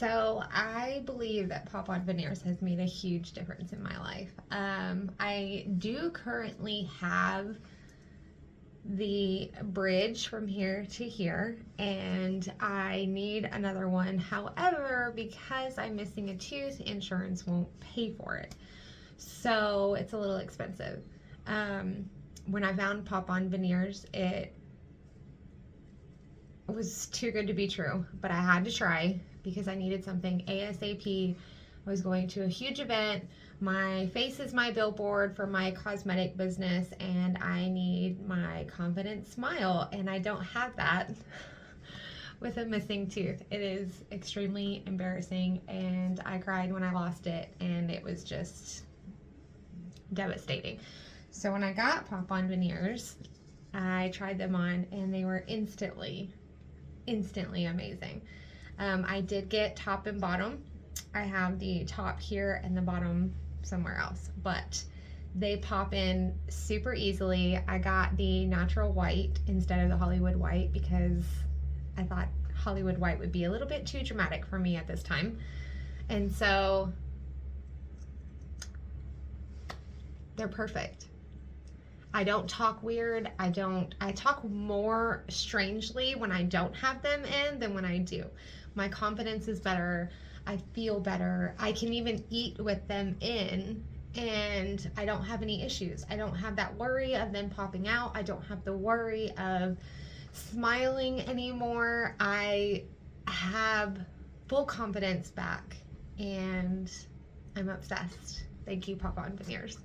So I believe that pop-on veneers has made a huge difference in my life. I do currently have the bridge from here to here, and I need another one. However, because I'm missing a tooth, insurance won't pay for it. So it's a little expensive. When I found pop-on veneers, it was too good to be true, but I had to try because I needed something ASAP. I was going to a huge event. My face is my billboard for my cosmetic business, and I need my confident smile, and I don't have that with a missing tooth. It is extremely embarrassing, and I cried when I lost it, and it was just devastating. So when I got pop-on veneers, I tried them on, and they were instantly amazing. I did get top and bottom. I have the top here and the bottom somewhere else, but they pop in super easily. I got the natural white instead of the Hollywood white because I thought Hollywood white would be a little bit too dramatic for me at this time. And so they're perfect. I don't talk weird. I talk more strangely when I don't have them in than when I do. My confidence is better. I feel better. I can even eat with them in, and I don't have any issues. I don't have that worry of them popping out. I don't have the worry of smiling anymore. I have full confidence back, and I'm obsessed. Thank you, pop-on veneers.